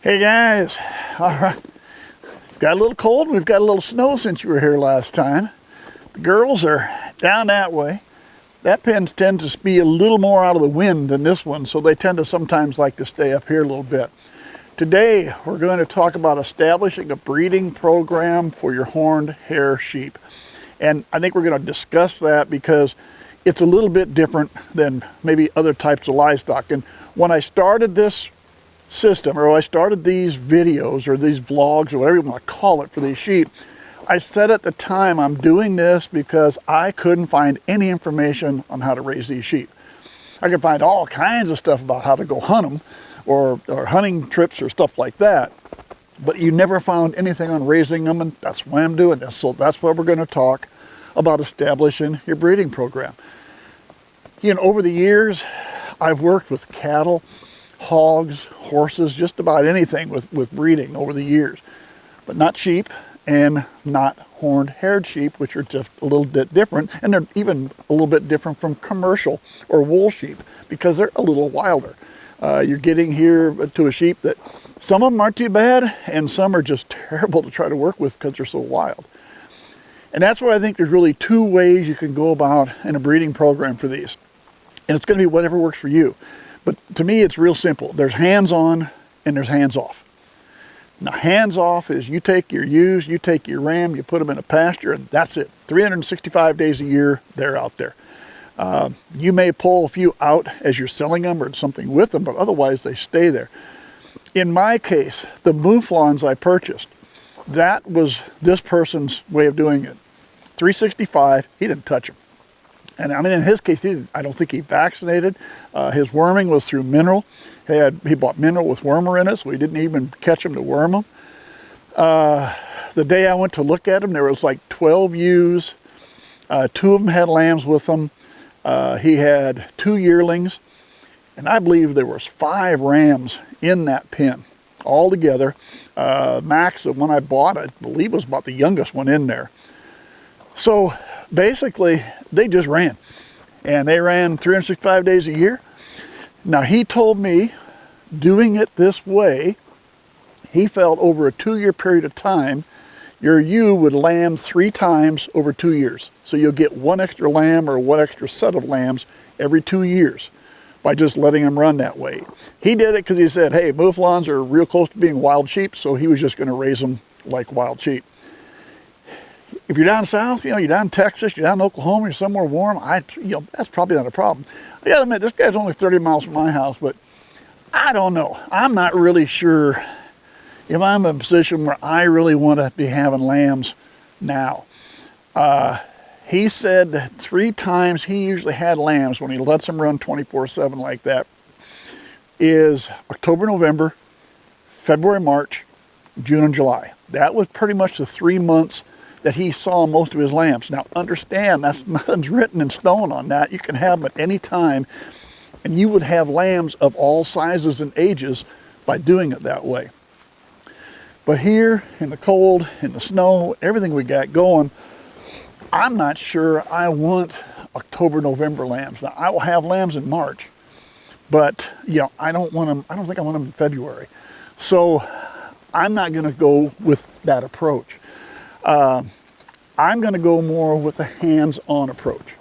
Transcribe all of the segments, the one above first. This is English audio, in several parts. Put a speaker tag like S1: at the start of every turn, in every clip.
S1: Hey guys, all right, it's got a little cold. We've got a little snow since you were here last time. The girls are down that way. That pen tends to be a little more out of the wind than this one, so they tend to sometimes like to stay up here a little bit. Today, we're going to talk about establishing a breeding program for your horned hair sheep. And I think we're going to discuss that because it's a little bit different than maybe other types of livestock. And when I started this system, or I started these videos or these vlogs or whatever you want to call it for these sheep, I said at the time I'm doing this because I couldn't find any information on how to raise these sheep. I could find all kinds of stuff about how to go hunt them or hunting trips or stuff like that, but you never found anything on raising them, and that's why I'm doing this. So that's why we're going to talk about establishing your breeding program. You know, over the years I've worked with cattle, hogs, horses, just about anything with breeding over the years, but not sheep and not horned-haired sheep, which are just a little bit different, and they're even a little bit different from commercial or wool sheep because they're a little wilder. You're getting here to a sheep that some of them aren't too bad and some are just terrible to try to work with because they're so wild. And that's why I think there's really two ways you can go about in a breeding program for these. And it's going to be whatever works for you. But to me, it's real simple. There's hands-on and there's hands-off. Now, hands-off is you take your ewes, you take your ram, you put them in a pasture, and that's it. 365 days a year, they're out there. You may pull a few out as you're selling them or something with them, but otherwise they stay there. In my case, the mouflons I purchased, that was this person's way of doing it. 365, he didn't touch them. And I mean, in his case, I don't think he vaccinated. His worming was through mineral. He bought mineral with wormer in it, so he didn't even catch him to worm them. The day I went to look at him, there was like 12 ewes. 2 of them had lambs with them. He had 2 yearlings, and I believe there was 5 rams in that pen altogether. Max, the one I bought, I believe was about the youngest one in there. So basically, they just ran, and they ran 365 days a year. Now, he told me doing it this way, he felt over a 2-year period of time, your ewe would lamb 3 times over 2 years. So you'll get 1 extra lamb or 1 extra set of lambs every 2 years by just letting them run that way. He did it because he said, hey, mouflons are real close to being wild sheep, so he was just going to raise them like wild sheep. If you're down south, you know, you're down in Texas, you're down in Oklahoma, you're somewhere warm, that's probably not a problem. I gotta admit, this guy's only 30 miles from my house, but I don't know. I'm not really sure if I'm in a position where I really want to be having lambs now. He said that 3 times he usually had lambs when he lets them run 24/7 like that is October, November, February, March, June, and July. That was pretty much the 3 months that he saw most of his lambs. Now understand, that's nothing's written in stone on that. You can have them at any time, and you would have lambs of all sizes and ages by doing it that way. But here in the cold, in the snow, everything we got going, I'm not sure I want October, November lambs. Now I will have lambs in March, but you know, I don't think I want them in February. So I'm not going to go with that approach. I'm going to go more with a hands-on approach.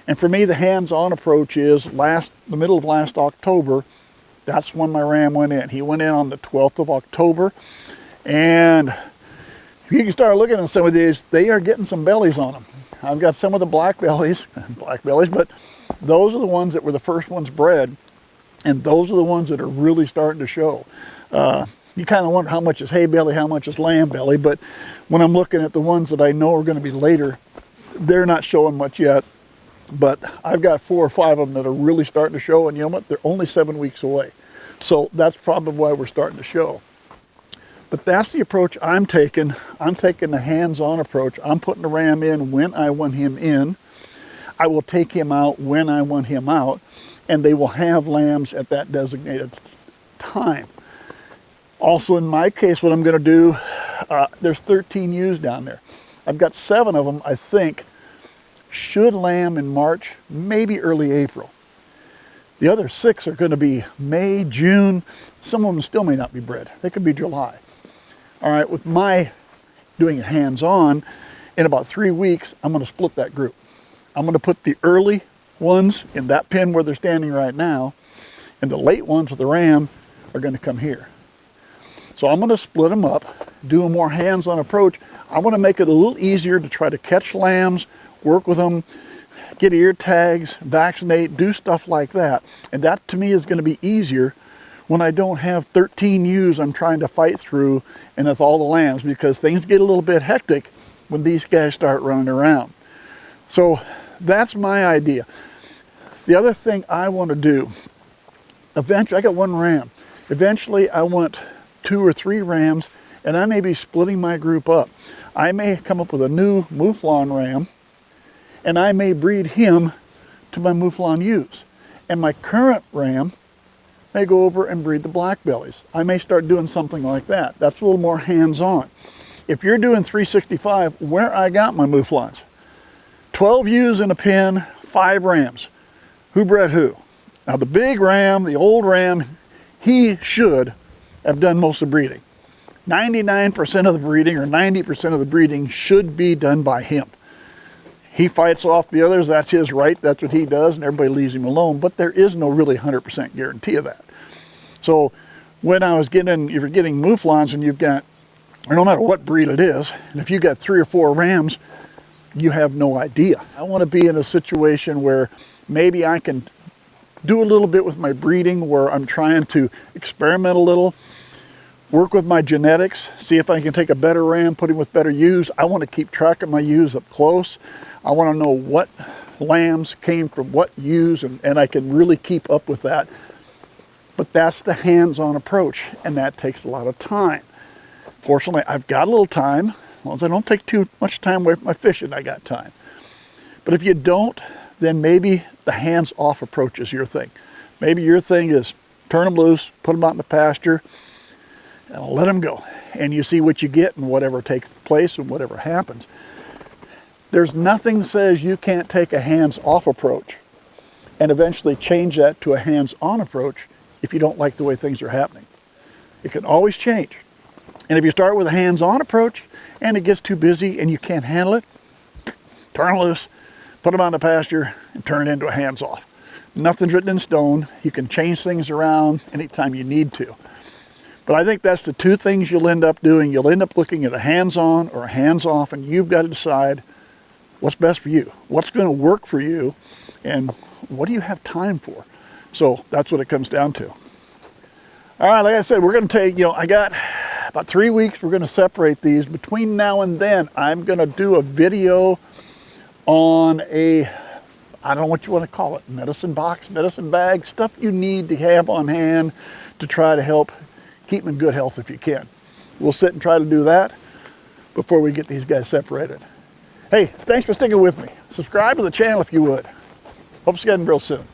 S1: And for me, the hands-on approach is the middle of last October. That's when my ram went in. He went in on the 12th of October. And you can start looking at some of these, they are getting some bellies on them. I've got some of the black bellies, but those are the ones that were the first ones bred. And those are the ones that are really starting to show. You kind of wonder how much is hay belly, how much is lamb belly, but when I'm looking at the ones that I know are going to be later, they're not showing much yet. But I've got 4 or 5 of them that are really starting to show, and you know what? They're only 7 weeks away. So that's probably why we're starting to show. But that's the approach I'm taking. I'm taking the hands-on approach. I'm putting the ram in when I want him in. I will take him out when I want him out, and they will have lambs at that designated time. Also, in my case, what I'm going to do, there's 13 ewes down there. I've got 7 of them, I think, should lamb in March, maybe early April. The other 6 are going to be May, June. Some of them still may not be bred. They could be July. All right, with my doing it hands-on, in about 3 weeks, I'm going to split that group. I'm going to put the early ones in that pen where they're standing right now, and the late ones with the ram are going to come here. So I'm going to split them up, do a more hands-on approach. I want to make it a little easier to try to catch lambs, work with them, get ear tags, vaccinate, do stuff like that. And that to me is going to be easier when I don't have 13 ewes I'm trying to fight through and with all the lambs, because things get a little bit hectic when these guys start running around. So that's my idea. The other thing I want to do, eventually, I got 1 ram. Eventually I want 2 or 3 rams, and I may be splitting my group up. I may come up with a new Mouflon ram, and I may breed him to my Mouflon ewes. And my current ram may go over and breed the black bellies. I may start doing something like that. That's a little more hands-on. If you're doing 365, where I got my Mouflons, 12 ewes in a pen, 5 rams. Who bred who? Now the big ram, the old ram, he should have done most of the breeding. 99% of the breeding or 90% of the breeding should be done by him. He fights off the others, that's his right, that's what he does, and everybody leaves him alone, but there is no really 100% guarantee of that. So when I was getting, if you're getting Mouflons and you've got, or no matter what breed it is, and if you've got 3 or 4 rams, you have no idea. I want to be in a situation where maybe I can do a little bit with my breeding, where I'm trying to experiment a little, work with my genetics, see if I can take a better ram, put him with better ewes. I want to keep track of my ewes up close. I want to know what lambs came from what ewes, and I can really keep up with that. But that's the hands-on approach, and that takes a lot of time. Fortunately, I've got a little time. As long as I don't take too much time away from my fishing, I got time. But if you don't, then maybe the hands-off approach is your thing. Maybe your thing is turn them loose, put them out in the pasture, and let them go. And you see what you get and whatever takes place and whatever happens. There's nothing that says you can't take a hands-off approach and eventually change that to a hands-on approach if you don't like the way things are happening. It can always change. And if you start with a hands-on approach and it gets too busy and you can't handle it, turn them loose, put them out in the pasture, and turn it into a hands-off. Nothing's written in stone. You can change things around anytime you need to. But I think that's the 2 things you'll end up doing. You'll end up looking at a hands-on or a hands-off, and you've got to decide what's best for you, what's going to work for you, and what do you have time for. So that's what it comes down to. All right, like I said, we're going to take, I got about 3 weeks. We're going to separate these. Between now and then, I'm going to do a video on a, I don't know what you want to call it, medicine box, medicine bag, stuff you need to have on hand to try to help keep them in good health if you can. We'll sit and try to do that before we get these guys separated. Hey, thanks for sticking with me. Subscribe to the channel if you would. Hope to see you again real soon.